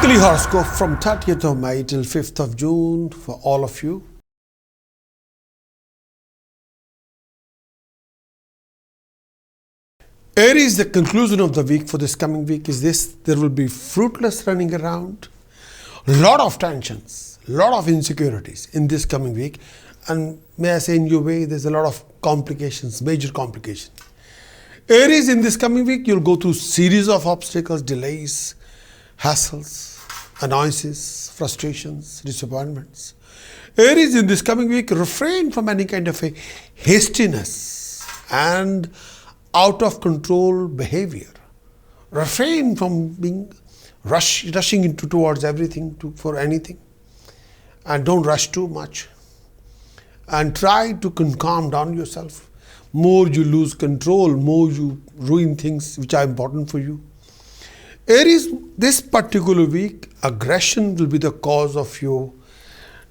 Weekly Horoscope from 30th of May till 5th of June for all of you. Aries, the conclusion of the week for this coming week is this: there will be fruitless running around, lot of tensions, lot of insecurities in this coming week, and may I say in your way there's a lot of complications, major complications. Aries, in this coming week you'll go through series of obstacles, delays, hassles, annoyances, frustrations, disappointments. Aries, in this coming week, refrain from any kind of a hastiness and out of control behavior. Refrain from being rushing towards everything for anything, and don't rush too much. And try to calm down yourself. More you lose control, more you ruin things which are important for you. Aries, this particular week, aggression will be the cause of your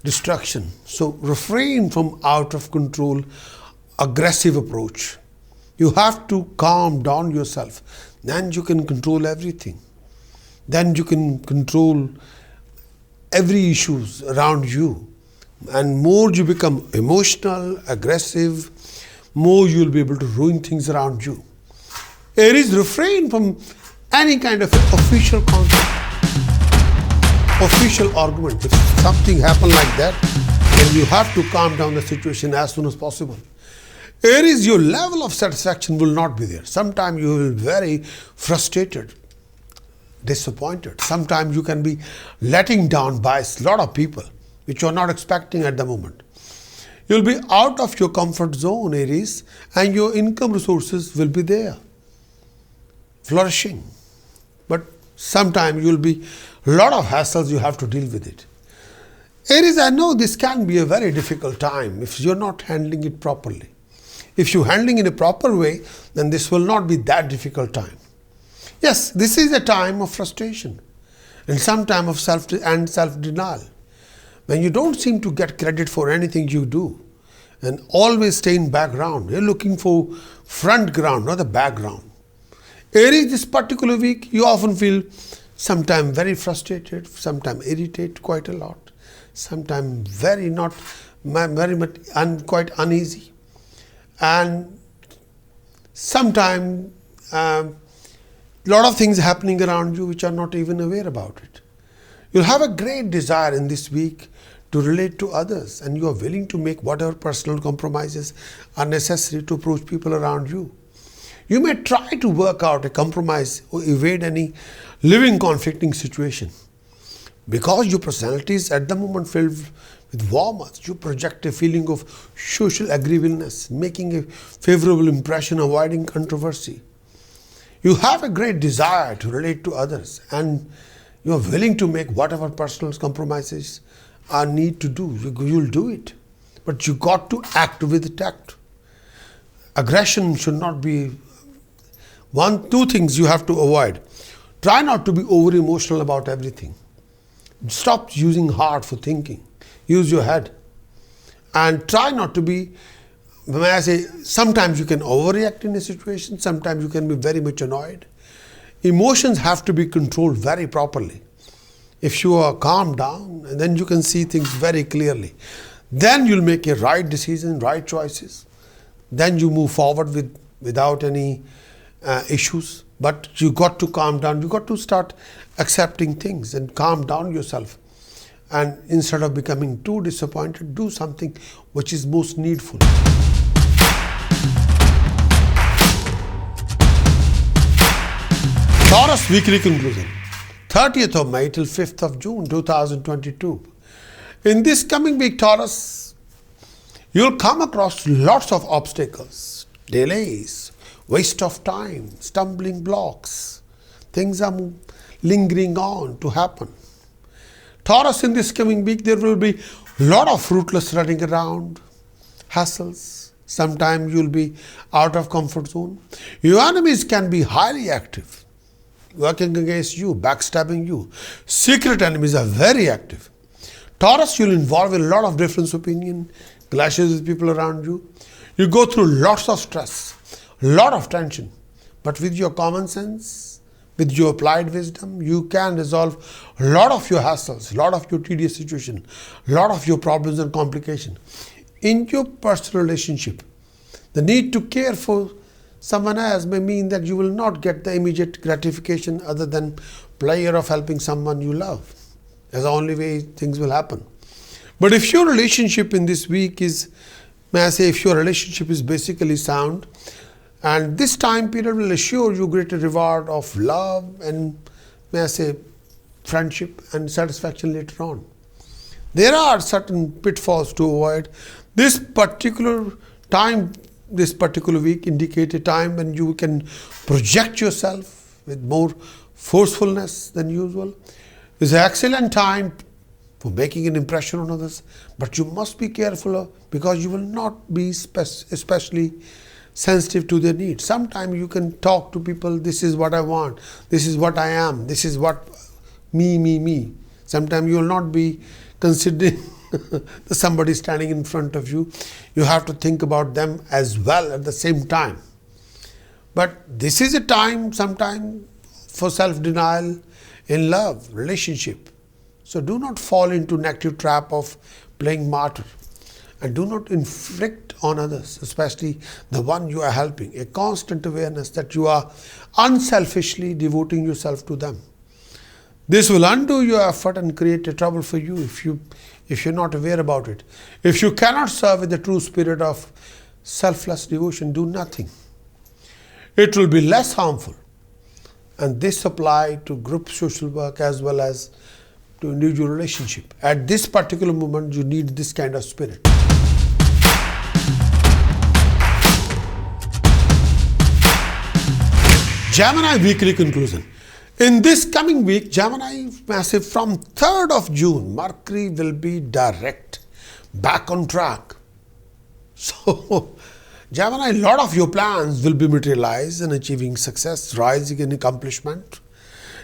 destruction. So refrain from out of control, aggressive approach. You have to calm down yourself. Then you can control everything. Then you can control every issues around you. And more you become emotional, aggressive, more you'll be able to ruin things around you. Aries, refrain from any kind of official conflict, official argument. If something happened like that, then you have to calm down the situation as soon as possible. Aries, your level of satisfaction will not be there. Sometimes you will be very frustrated, disappointed. Sometimes you can be letting down by a lot of people, which you are not expecting at the moment. You'll be out of your comfort zone, Aries, and your income resources will be there, flourishing. But sometimes you'll be a lot of hassles, you have to deal with it. Aries, I know this can be a very difficult time if you're not handling it properly. If you're handling in a proper way, then this will not be that difficult time. Yes, this is a time of frustration and some time of self-denial. When you don't seem to get credit for anything you do and always stay in background, you're looking for front ground, not the background. Aries, this particular week, you often feel sometimes very frustrated, sometimes irritated quite a lot, sometimes very much quite uneasy, and sometimes lot of things happening around you which are not even aware about it. You'll have a great desire in this week to relate to others, and you are willing to make whatever personal compromises are necessary to approach people around you. You may try to work out a compromise or evade any living conflicting situation. Because your personality is at the moment filled with warmth, you project a feeling of social agreeableness, making a favorable impression, avoiding controversy. You have a great desire to relate to others, and you are willing to make whatever personal compromises are need to do. You'll do it. But you got to act with tact. Aggression should not be two things you have to avoid. Try not to be over emotional about everything. Stop using heart for thinking. Use your head. And try not to be, may I say, sometimes you can overreact in a situation, sometimes you can be very much annoyed. Emotions have to be controlled very properly. If you are calmed down, and then you can see things very clearly. Then you'll make a right decision, right choices. Then you move forward without any issues. But you got to calm down. You got to start accepting things and calm down yourself. And instead of becoming too disappointed, do something which is most needful. Taurus weekly conclusion, 30th of May till 5th of June 2022. In this coming week, Taurus, you'll come across lots of obstacles, delays, waste of time, stumbling blocks. Things are lingering on to happen. Taurus, in this coming week, there will be a lot of fruitless running around, hassles. Sometimes you'll be out of comfort zone. Your enemies can be highly active, working against you, backstabbing you. Secret enemies are very active. Taurus, you'll involve a lot of different opinion, clashes with people around you. You go through lots of stress, lot of tension. But with your common sense, With your applied wisdom, you can resolve a lot of your hassles, a lot of your tedious situation, a lot of your problems and complications. In your personal relationship, the need to care for someone else may mean that you will not get the immediate gratification other than pleasure of helping someone you love. That's the only way things will happen. But if your relationship in this week is, may I say, if your relationship is basically sound, and this time period will assure you greater reward of love and, may I say, friendship and satisfaction later on. There are certain pitfalls to avoid. This particular time, this particular week indicate a time when you can project yourself with more forcefulness than usual. It's an excellent time for making an impression on others, but you must be careful because you will not be especially sensitive to their needs. Sometimes you can talk to people, this is what I want, this is what I am, this is what me. Sometimes you will not be considering somebody standing in front of you. You have to think about them as well at the same time. But this is a time sometime for self-denial in love, relationship. So do not fall into negative trap of playing martyr. And do not inflict on others, especially the one you are helping, a constant awareness that you are unselfishly devoting yourself to them. This will undo your effort and create a trouble for you if you're not aware about it. If you cannot serve with the true spirit of selfless devotion, do nothing. It will be less harmful. And this applies to group social work as well as to individual relationship. At this particular moment, you need this kind of spirit. Gemini weekly conclusion. In this coming week, Gemini massive from 3rd of June, Mercury will be direct, back on track. So, Gemini, a lot of your plans will be materialized in achieving success, rising in accomplishment.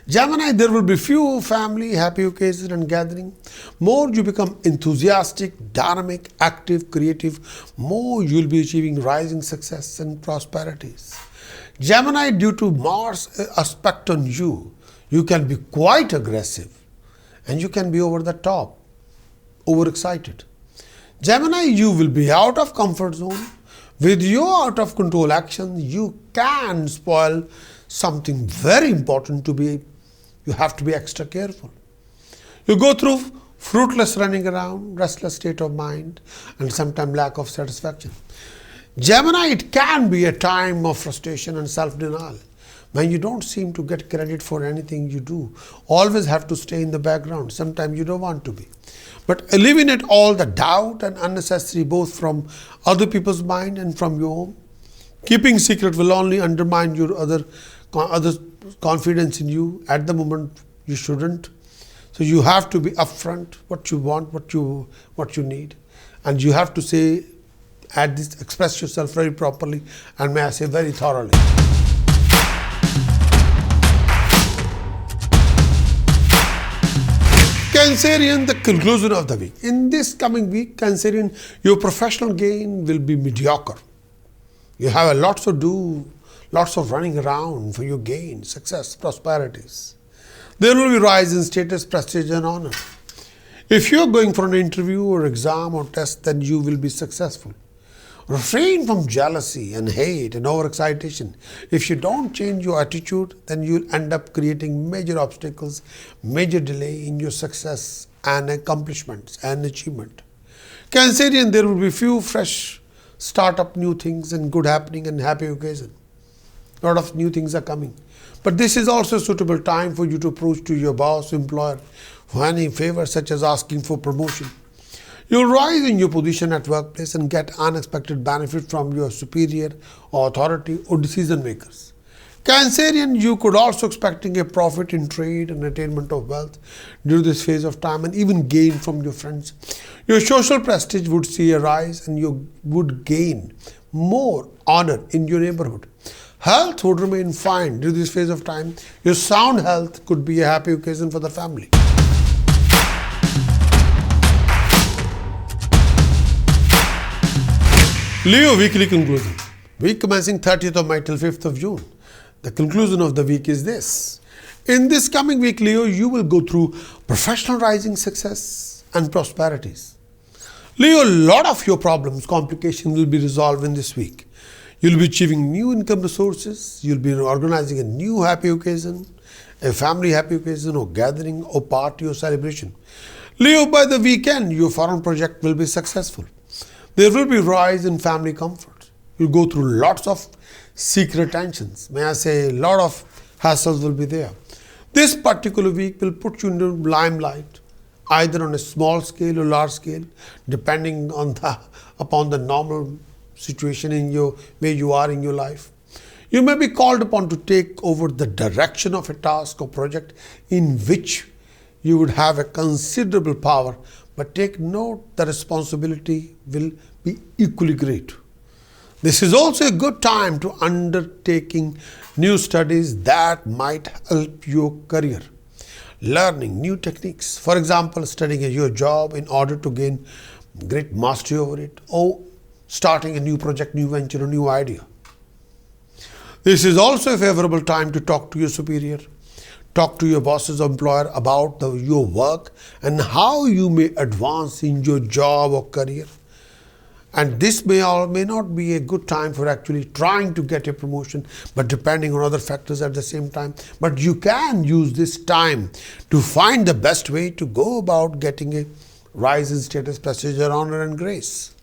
Gemini, there will be few family, happy occasions and gathering. More you become enthusiastic, dynamic, active, creative, more you will be achieving rising success and prosperities. Gemini, due to Mars aspect on you, you can be quite aggressive and you can be over the top, overexcited. Gemini, you will be out of comfort zone. With your out of control actions, you can spoil something very important you have to be extra careful. You go through fruitless running around, restless state of mind, and sometimes lack of satisfaction. Gemini, it can be a time of frustration and self-denial when you don't seem to get credit for anything you do. Always have to stay in the background. Sometimes you don't want to be. But eliminate all the doubt and unnecessary both from other people's mind and from your own. Keeping secret will only undermine your others' confidence in you. At the moment, you shouldn't. So you have to be upfront what you want, what you need, and you have to say, express yourself very properly, and may I say very thoroughly. Cancerian, the conclusion of the week. In this coming week, Cancerian, your professional gain will be mediocre. You have a lot to do, lots of running around for your gain, success, prosperities. There will be rise in status, prestige and honor. If you are going for an interview or exam or test, then you will be successful. Refrain from jealousy and hate and overexcitation. If you don't change your attitude, then you'll end up creating major obstacles, major delay in your success and accomplishments and achievement. Cancerian, there will be few fresh start up new things and good happening and happy occasion. A lot of new things are coming. But this is also a suitable time for you to approach to your boss, employer for any favor such as asking for promotion. You'll rise in your position at workplace and get unexpected benefit from your superior or authority or decision makers. Cancerian, you could also expecting a profit in trade and attainment of wealth during this phase of time and even gain from your friends. Your social prestige would see a rise and you would gain more honor in your neighborhood. Health would remain fine during this phase of time. Your sound health could be a happy occasion for the family. Leo weekly conclusion. Week commencing 30th of May till 5th of June. The conclusion of the week is this. In this coming week, Leo, you will go through professional rising success and prosperities. Leo, a lot of your problems, complications will be resolved in this week. You'll be achieving new income resources. You'll be organizing a new happy occasion, a family happy occasion or gathering or party or celebration. Leo, by the weekend, your foreign project will be successful. There will be rise in family comfort. You'll go through lots of secret tensions. May I say, a lot of hassles will be there. This particular week will put you in the limelight, either on a small scale or large scale, depending upon the normal situation in where you are in your life. You may be called upon to take over the direction of a task or project in which you would have a considerable power, but take note the responsibility will be equally great. This is also a good time to undertaking new studies that might help your career. Learning new techniques, for example, studying your job in order to gain great mastery over it, or starting a new project, new venture, a new idea. This is also a favorable time to talk to your superior, talk to your bosses or employer about your work and how you may advance in your job or career. And this may or may not be a good time for actually trying to get a promotion, but depending on other factors at the same time. But you can use this time to find the best way to go about getting a rise in status, prestige, honor and grace.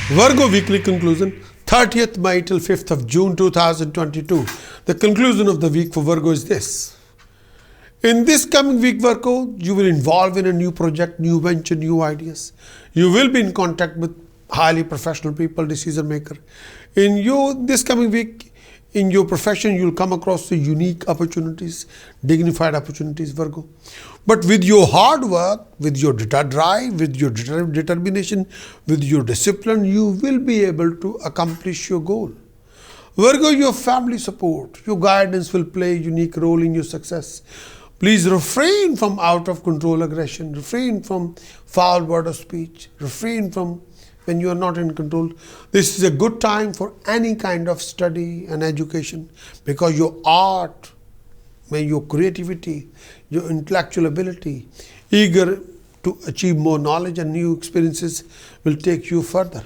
Virgo weekly conclusion, 30th May till 5th of June 2022. The conclusion of the week for Virgo is this. In this coming week, Virgo, you will involve in a new project, new venture, new ideas. You will be in contact with highly professional people, decision maker. This coming week, in your profession, you will come across the unique opportunities, dignified opportunities, Virgo. But with your hard work, with your drive, with your determination, with your discipline, you will be able to accomplish your goal. Virgo, your family support, your guidance will play a unique role in your success. Please refrain from out of control aggression, refrain from foul word of speech, refrain from when you are not in control. This is a good time for any kind of study and education, because your art, your creativity, your intellectual ability, eager to achieve more knowledge and new experiences will take you further.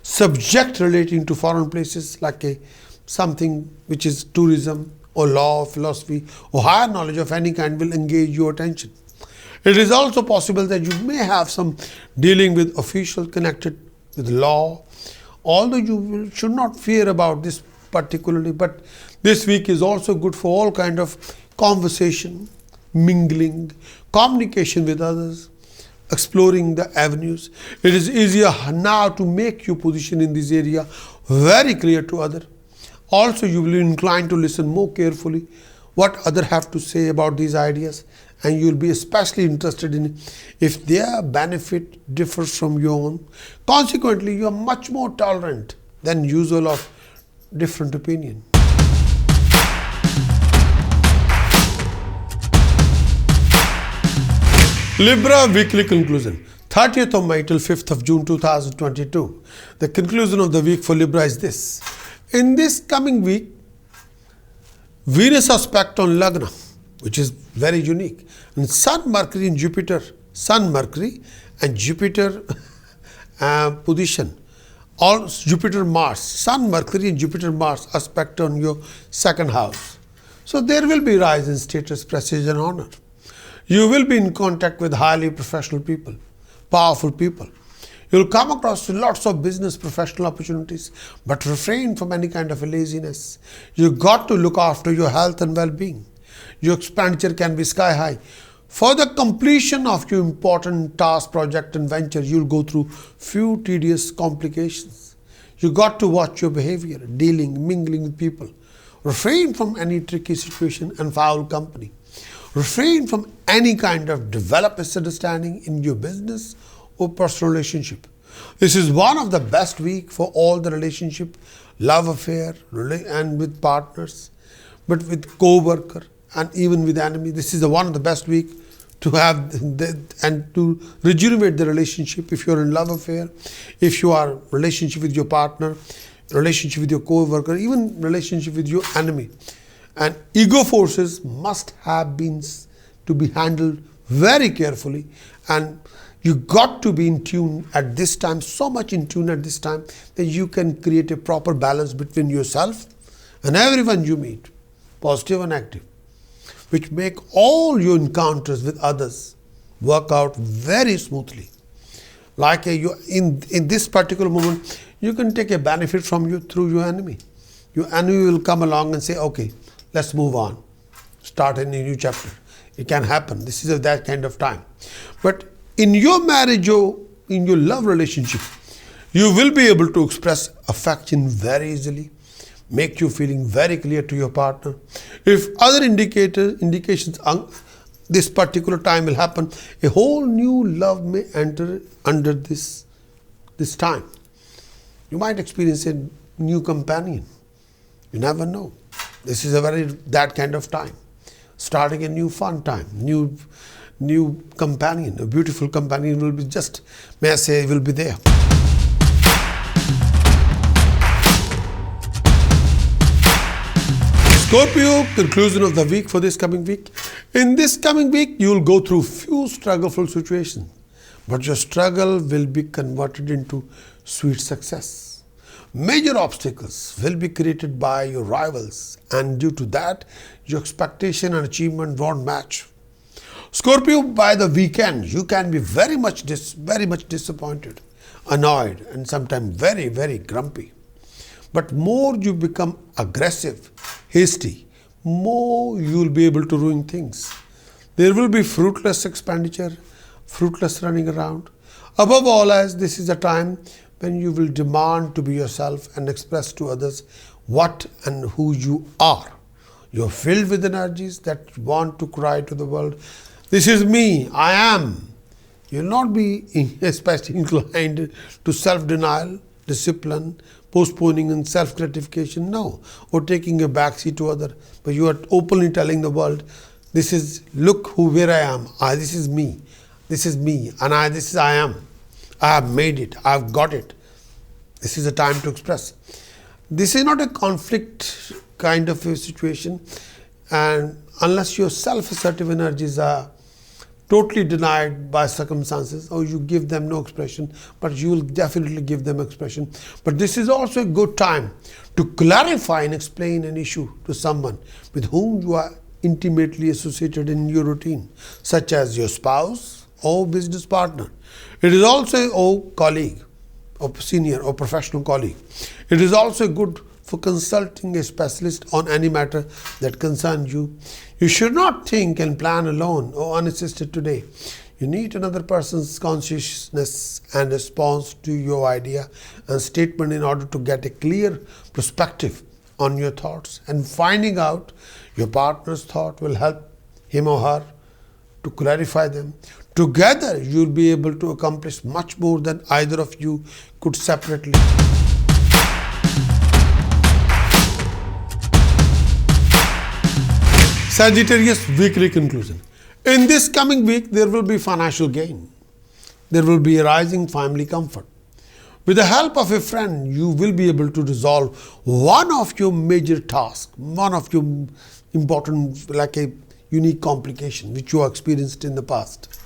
Subject relating to foreign places like something which is tourism or law, philosophy or higher knowledge of any kind will engage your attention. It is also possible that you may have some dealing with officials connected with law, although you should not fear about this particularly, but this week is also good for all kind of conversation, mingling, communication with others, exploring the avenues. It is easier now to make your position in this area very clear to others. Also, you will be inclined to listen more carefully what others have to say about these ideas, and you will be especially interested in if their benefit differs from your own. Consequently, you are much more tolerant than usual of different opinion. Libra weekly conclusion, 30th of May till 5th of June 2022. The conclusion of the week for Libra is this. In this coming week, Venus aspect on Lagna, which is very unique, and Sun, Mercury and Jupiter, Sun, Mercury and Jupiter position, all Jupiter, Mars, Sun, Mercury and Jupiter, Mars aspect on your second house. So there will be rise in status, prestige and honor. You will be in contact with highly professional people, powerful people. You will come across lots of business professional opportunities, but refrain from any kind of a laziness. You've got to look after your health and well-being. Your expenditure can be sky high. For the completion of your important task, project and venture, you'll go through few tedious complications. You got to watch your behavior, dealing, mingling with people. Refrain from any tricky situation and foul company. Refrain from any kind of develop misunderstanding in your business or personal relationship. This is one of the best weeks for all the relationship, love affair and with partners, but with co-worker and even with enemy. This is one of the best week to have and to rejuvenate the relationship. If you're in love affair, if you are relationship with your partner, relationship with your co-worker, even relationship with your enemy, and ego forces must have been to be handled very carefully, and you got to be in tune at this time, so much in tune at this time that you can create a proper balance between yourself and everyone you meet, positive and negative, which make all your encounters with others work out very smoothly. Like in this particular moment, you can take a benefit from you through your enemy. Your enemy will come along and say, okay, let's move on, start a new chapter. It can happen. This is that kind of time. But in your marriage or in your love relationship, you will be able to express affection very easily, make you feeling very clear to your partner. If other indications this particular time will happen, a whole new love may enter under this time. You might experience a new companion. You never know. This is that kind of time. Starting a new fun time, new companion, a beautiful companion will be will be there. Scorpio, conclusion of the week for this coming week. In this coming week, you will go through few struggleful situations, but your struggle will be converted into sweet success. Major obstacles will be created by your rivals, and due to that, your expectation and achievement won't match. Scorpio, by the weekend, you can be very much disappointed, annoyed, and sometimes very, very grumpy. But more you become aggressive, hasty, more you will be able to ruin things. There will be fruitless expenditure, fruitless running around. Above all, as this is a time when you will demand to be yourself and express to others what and who you are. You're filled with energies that want to cry to the world, this is me, I am. You'll not be especially inclined to self-denial, discipline, postponing and self-gratification, no, or taking a backseat to other, but you are openly telling the world, this is, look where I am, this is me, and I am. I have made it, I have got it. This is a time to express. This is not a conflict kind of a situation, and unless your self-assertive energies are totally denied by circumstances, or you give them no expression, but you will definitely give them expression. But this is also a good time to clarify and explain an issue to someone with whom you are intimately associated in your routine, such as your spouse or business partner. It is also a colleague, or senior or professional colleague. It is also good for consulting a specialist on any matter that concerns you. You should not think and plan alone or unassisted today. You need another person's consciousness and response to your idea and statement in order to get a clear perspective on your thoughts, and finding out your partner's thought will help him or her to clarify them. Together, you'll be able to accomplish much more than either of you could separately. Sagittarius weekly conclusion. In this coming week, there will be financial gain. There will be a rising family comfort. With the help of a friend, you will be able to resolve one of your major tasks, one of your important, like a unique complication which you have experienced in the past.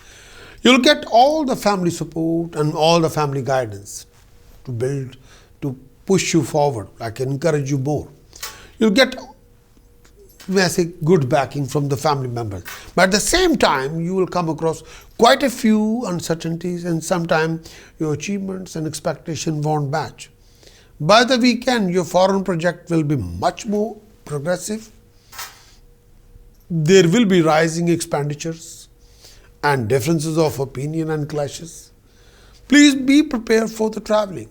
You'll get all the family support and all the family guidance to push you forward, like encourage you more. You'll get good backing from the family members. But at the same time, you will come across quite a few uncertainties, and sometimes your achievements and expectations won't match. By the weekend, your foreign project will be much more progressive. There will be rising expenditures and differences of opinion and clashes. Please be prepared for the traveling.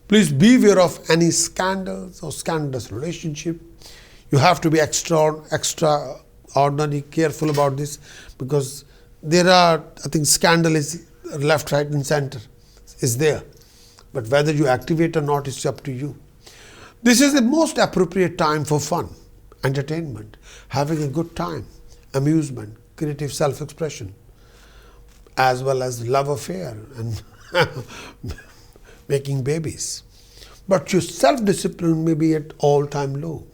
Please be aware of any scandals or scandalous relationship. You have to be extraordinarily careful about this, because there are, I think, scandal is left, right and center is there. But whether you activate or not is up to you. This is the most appropriate time for fun, entertainment, having a good time, amusement, creative self-expression. as well as love affair and making babies. But your self-discipline may be at all-time low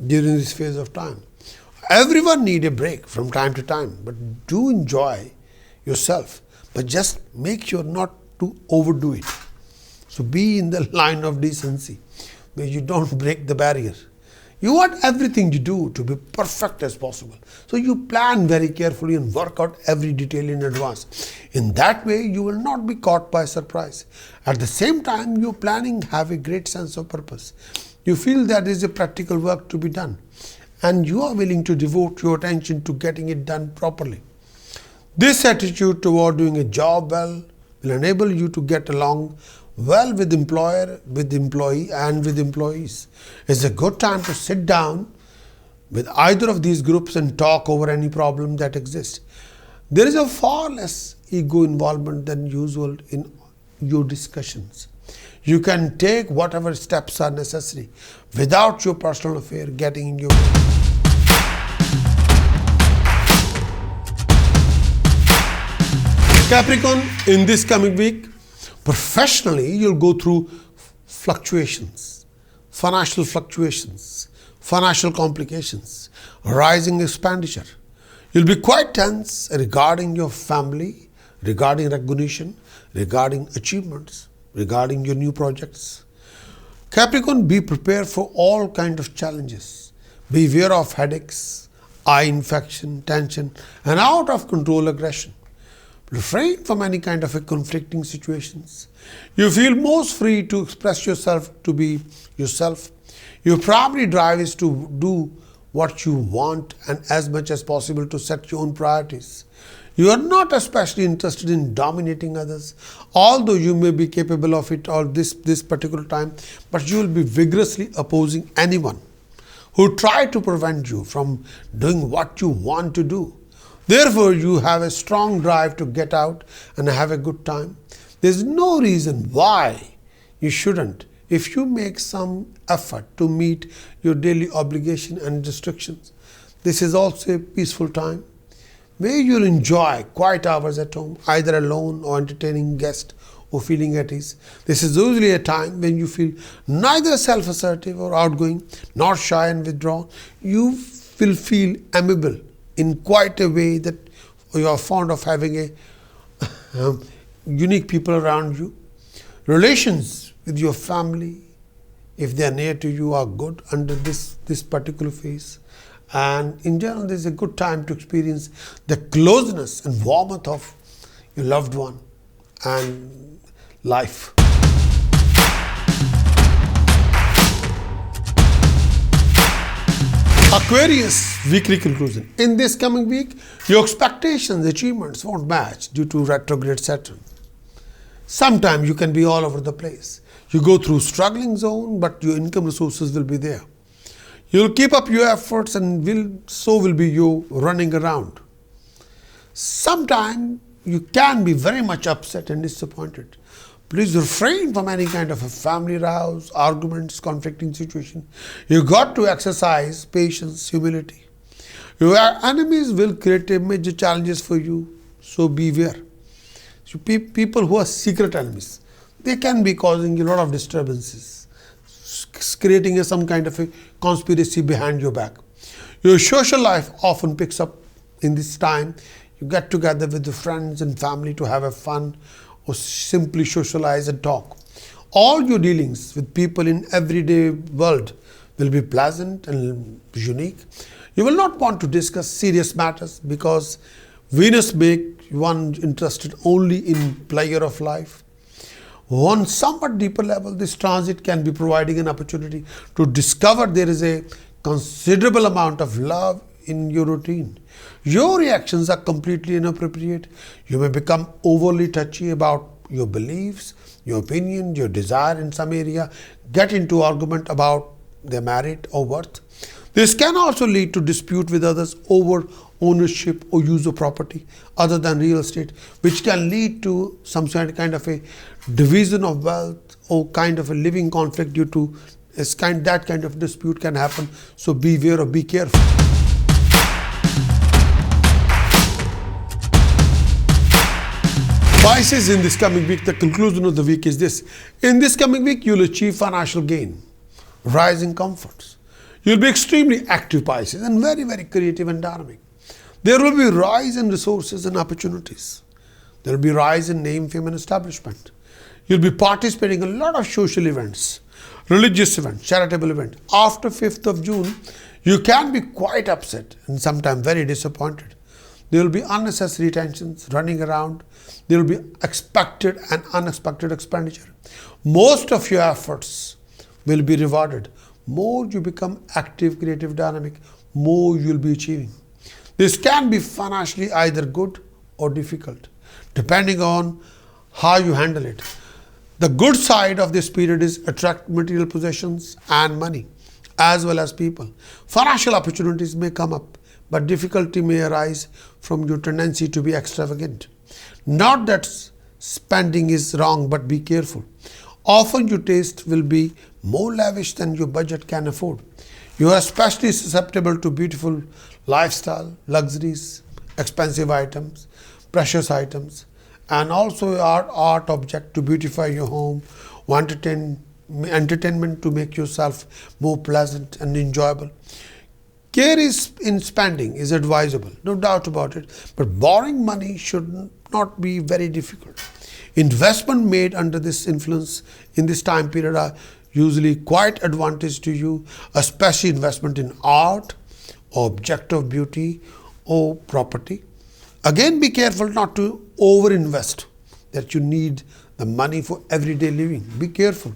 during this phase of time. Everyone needs a break from time to time, but do enjoy yourself. But just make sure not to overdo it. So be in the line of decency, where you don't break the barrier. You want everything you do to be perfect as possible. So you plan very carefully and work out every detail in advance. In that way, you will not be caught by surprise. At the same time, your planning have a great sense of purpose. You feel that there is a practical work to be done, and you are willing to devote your attention to getting it done properly. This attitude toward doing a job well will enable you to get along well with employer, with employee, and with employees. It's a good time to sit down with either of these groups and talk over any problem that exists. There is a far less ego involvement than usual in your discussions. You can take whatever steps are necessary without your personal affair getting in your way. Capricorn, in this coming week, professionally, you'll go through fluctuations, financial complications, rising expenditure. You'll be quite tense regarding your family, regarding recognition, regarding achievements, regarding your new projects. Capricorn, be prepared for all kinds of challenges. Beware of headaches, eye infection, tension, and out of control aggression. Refrain from any kind of conflicting situations. You feel most free to express yourself, to be yourself. Your primary drive is to do what you want and as much as possible to set your own priorities. You are not especially interested in dominating others, although you may be capable of it all this particular time, but you will be vigorously opposing anyone who try to prevent you from doing what you want to do. Therefore, you have a strong drive to get out and have a good time. There is no reason why you shouldn't if you make some effort to meet your daily obligation and restrictions. This is also a peaceful time where you'll enjoy quiet hours at home, either alone or entertaining guests or feeling at ease. This is usually a time when you feel neither self-assertive or outgoing, nor shy and withdrawn. You will feel amiable in quite a way that you are fond of having a unique people around you. Relations with your family, if they are near to you, are good under this particular phase. And in general, this is a good time to experience the closeness and warmth of your loved one and life. Aquarius weekly conclusion. In this coming week, your expectations, achievements won't match due to retrograde Saturn. Sometimes you can be all over the place. You go through struggling zone, but your income resources will be there. You'll keep up your efforts and so will be you running around. Sometimes you can be very much upset and disappointed. Please refrain from any kind of a family rows, arguments, conflicting situation. You got to exercise patience, humility. Your enemies will create major challenges for you, so beware. So people who are secret enemies, they can be causing a lot of disturbances, creating some kind of a conspiracy behind your back. Your social life often picks up in this time. You get together with the friends and family to have a fun or simply socialize and talk. All your dealings with people in everyday world will be pleasant and unique. You will not want to discuss serious matters because Venus makes one interested only in pleasure of life. On somewhat deeper level, this transit can be providing an opportunity to discover there is a considerable amount of love in your routine. Your reactions are completely inappropriate. You may become overly touchy about your beliefs, your opinion, your desire in some area, get into argument about their merit or worth. This can also lead to dispute with others over ownership or use of property other than real estate, which can lead to some kind of a division of wealth or kind of a living conflict due to that kind of dispute can happen. So beware or be careful. Pisces, in this coming week, the conclusion of the week is this. In this coming week, you'll achieve financial gain, rising comforts. You'll be extremely active, Pisces, and very, very creative and dynamic. There will be rise in resources and opportunities. There will be rise in name, fame, and establishment. You'll be participating in a lot of social events, religious events, charitable events. After 5th of June, you can be quite upset and sometimes very disappointed. There will be unnecessary tensions running around. There will be expected and unexpected expenditure. Most of your efforts will be rewarded. More you become active, creative, dynamic, more you will be achieving. This can be financially either good or difficult, depending on how you handle it. The good side of this period is attract material possessions and money, as well as people. Financial opportunities may come up, but difficulty may arise from your tendency to be extravagant. Not that spending is wrong, but be careful. Often your taste will be more lavish than your budget can afford. You are especially susceptible to beautiful lifestyle, luxuries, expensive items, precious items, and also art object to beautify your home, or entertainment to make yourself more pleasant and enjoyable. Care in spending is advisable, no doubt about it, but borrowing money should not be very difficult. Investment made under this influence in this time period are usually quite advantageous to you, especially investment in art or object of beauty or property. Again, be careful not to over-invest, that you need the money for everyday living. Be careful.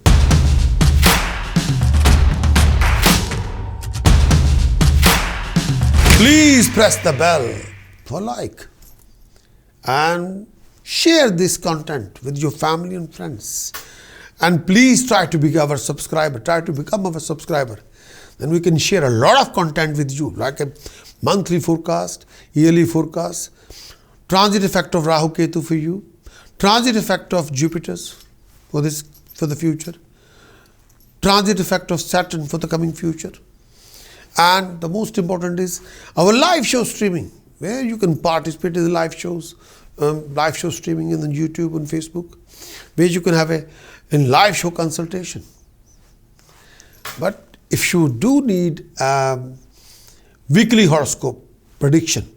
Please press the bell for like and share this content with your family and friends. And please try to become our subscriber. Try to become our subscriber. Then we can share a lot of content with you, like a monthly forecast, yearly forecast, transit effect of Rahu Ketu for you, transit effect of Jupiter's for the future, transit effect of Saturn for the coming future. And the most important is our live show streaming, where you can participate in the live shows, live show streaming in the YouTube and Facebook, where you can have a live show consultation. But if you do need weekly horoscope prediction,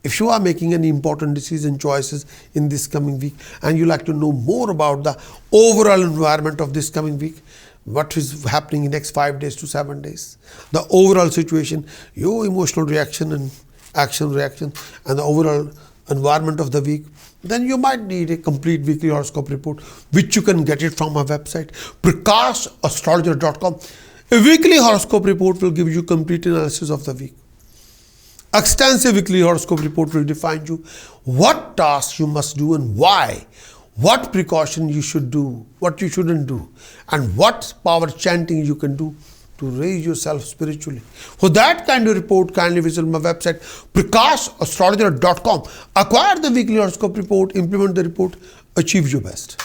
if you are making any important decision choices in this coming week and you like to know more about the overall environment of this coming week, what is happening in next 5 days to 7 days, the overall situation, your emotional reaction and action reaction, and the overall environment of the week, then you might need a complete weekly horoscope report, which you can get it from our website, Prakash, astrologer.com. A weekly horoscope report will give you complete analysis of the week. Extensive weekly horoscope report will define you what tasks you must do and why, what precaution you should do, what you shouldn't do, and what power chanting you can do to raise yourself spiritually. For that kind of report, kindly visit my website, PrakashAstrologer.com. Acquire the weekly horoscope report, implement the report, achieve your best.